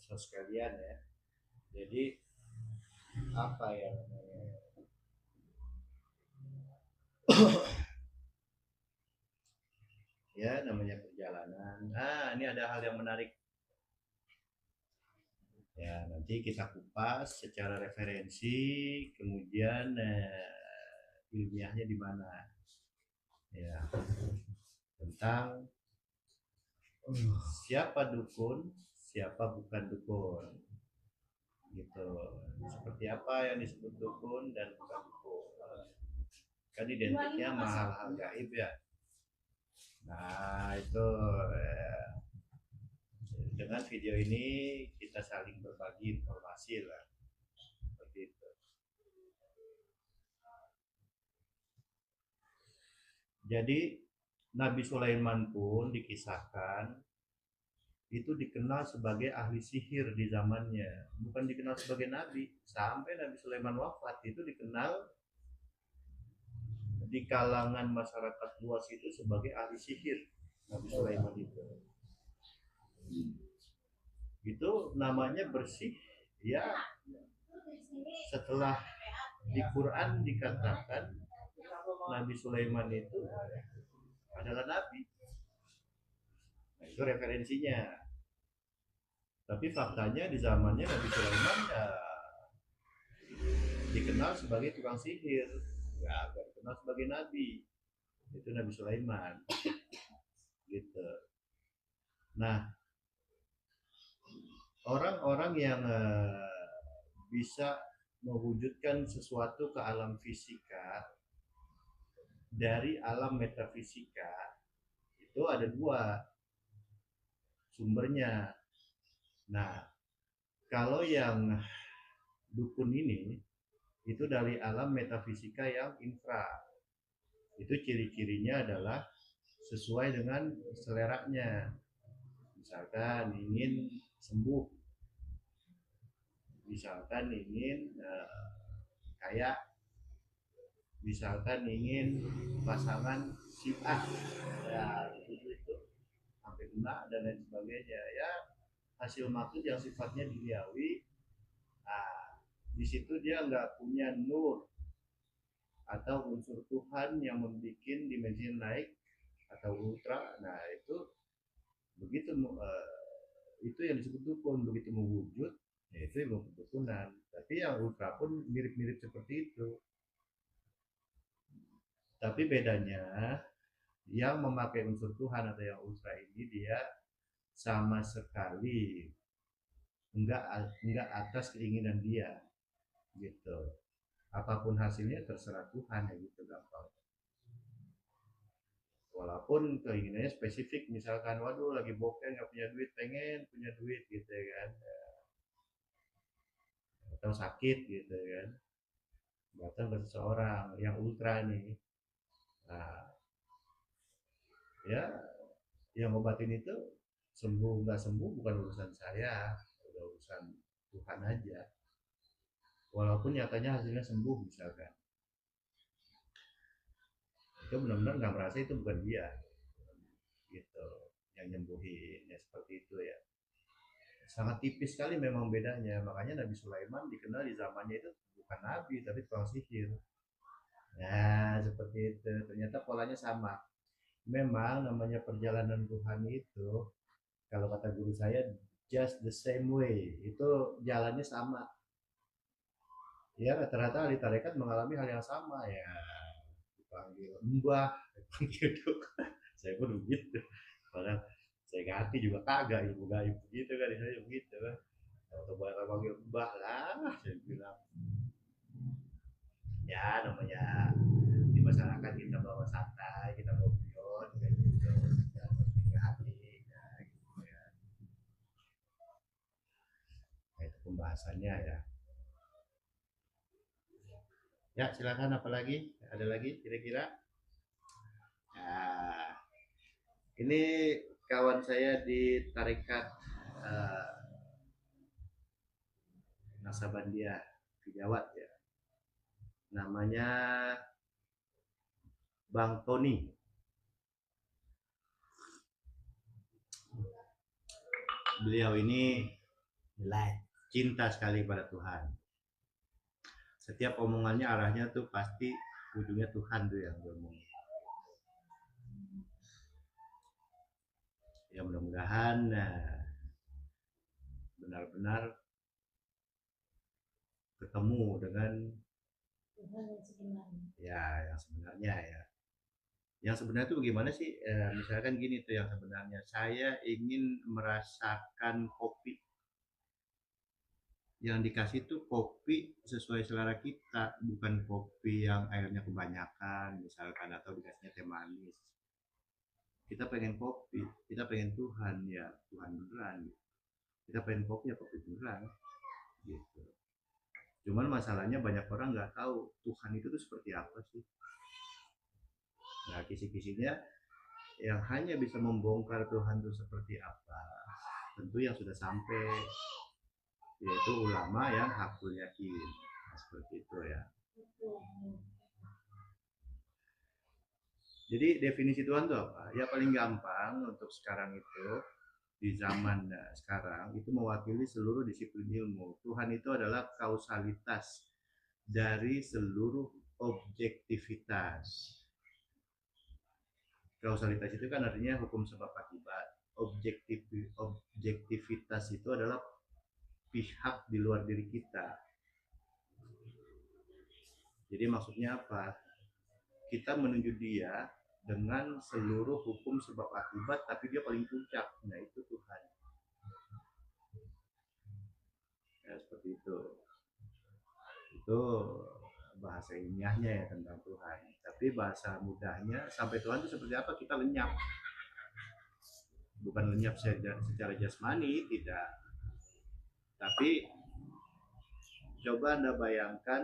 sekalian ya. Jadi apa yang ya namanya perjalanan. Ini ada hal yang menarik. Ya, nanti kita kupas secara referensi, kemudian ilmiahnya di mana. Ya, tentang siapa dukun, siapa bukan dukun. Gitu. Seperti apa yang disebut dukun dan bukan dukun. Kan identiknya sama hal-hal gaib ya. Nah, itu dengan video ini kita saling berbagi informasi lah. Seperti itu. Jadi Nabi Sulaiman pun dikisahkan itu dikenal sebagai ahli sihir di zamannya, bukan dikenal sebagai nabi. Sampai Nabi Sulaiman wafat itu dikenal di kalangan masyarakat luas itu sebagai ahli sihir. Nabi Sulaiman itu namanya bersih ya. Setelah di Quran dikatakan Nabi Sulaiman itu adalah nabi. Nah, itu referensinya. Tapi faktanya di zamannya Nabi Sulaiman ya dikenal sebagai tukang sihir, ya gak dikenal sebagai nabi. Itu Nabi Sulaiman gitu. Nah, orang-orang yang bisa mewujudkan sesuatu ke alam fisika dari alam metafisika itu ada dua sumbernya. Nah, kalau yang dukun ini itu dari alam metafisika yang infra. Itu ciri-cirinya adalah sesuai dengan seleranya. Misalkan ingin sembuh, misalkan ingin kaya, misalkan ingin pasangan si A, ya itu sampai kena dan lain sebagainya. Ya hasil maksud yang sifatnya duniawi. Nah, di situ dia nggak punya nur atau unsur Tuhan yang membuat dimensi naik atau ultra. Nah itu begitu itu yang disebut dukun. Begitu mewujud ya itu ilmu kedukunan. Tapi yang ultra pun mirip-mirip seperti itu. Tapi bedanya yang memakai unsur Tuhan atau yang ultra ini dia sama sekali enggak atas keinginan dia gitu. Apapun hasilnya terserah Tuhan ya gitu gampang. Walaupun keinginannya spesifik, misalkan waduh lagi bokeh nggak punya duit, pengen punya duit gitu ya kan, atau sakit gitu ya kan, datang ke seseorang yang ultra nih. Nah ya yang obatin itu sembuh nggak sembuh bukan urusan saya, udah urusan Tuhan aja. Walaupun nyatanya hasilnya sembuh misalkan, itu benar-benar nggak merasa itu bukan dia gitu yang nyembuhin ya, seperti itu ya. Sangat tipis sekali memang bedanya. Makanya Nabi Sulaiman dikenal di zamannya itu bukan nabi tapi tukang sihir. Nah seperti itu, ternyata polanya sama. Memang namanya perjalanan Tuhan itu, kalau kata guru saya, just the same way, itu jalannya sama ya. Rata-rata ahli tarekat mengalami hal yang sama ya, dipanggil mbah, dipanggil duk. Saya pun begitu, padahal saya ganti juga kagak ibu gaib begitu kan, saya begitu kan. Atau bakal panggil mbah lah, saya bilang ya namanya di masyarakat kita bawa santai, kita bawa guyon kayak gitu, dan hati ya, gitu ya. Nah, itu pembahasannya ya. Ya silakan, apalagi ada lagi kira-kira. Nah, ini kawan saya di tarekat uh, Nasabandia Kijawat ya, namanya Bang Tony. Beliau ini Nilai. cinta sekali pada Tuhan. Setiap omongannya arahnya tuh pasti ujungnya Tuhan tuh yang ngomong. Ya mudah-mudahan benar-benar ketemu dengan Tuhan yang sebenarnya. ya yang sebenarnya ya. Yang sebenarnya itu bagaimana sih? Misalkan gini tuh yang sebenarnya saya ingin merasakan kopi yang dikasih tuh kopi sesuai selera kita, bukan kopi yang airnya kebanyakan misalkan atau dikasihnya teh manis. Kita pengen kopi, kita pengen Tuhan ya Tuhan beneran. Kita pengen kopi ya kopi beneran gitu. Cuman masalahnya banyak orang nggak tahu Tuhan itu tuh seperti apa sih. Nah kisi-kisinya yang hanya bisa membongkar Tuhan itu seperti apa, tentu yang sudah sampai, yaitu ulama yang hakul yakin. Nah, seperti itu ya. Jadi definisi Tuhan itu apa? Ya paling gampang untuk sekarang itu, di zaman sekarang itu mewakili seluruh disiplin ilmu. Tuhan itu adalah kausalitas dari seluruh objektivitas. Kausalitas itu kan artinya hukum sebab akibat. Objektivitas itu adalah pihak di luar diri kita. Jadi maksudnya apa? Kita menuju dia dengan seluruh hukum sebab akibat, tapi dia paling puncak. Nah itu Tuhan. Ya seperti itu. Itu bahasa ilmiahnya ya tentang Tuhan. Tapi bahasa mudahnya sampai Tuhan itu seperti apa? Kita lenyap. Bukan lenyap secara jasmani, tidak. Tapi coba Anda bayangkan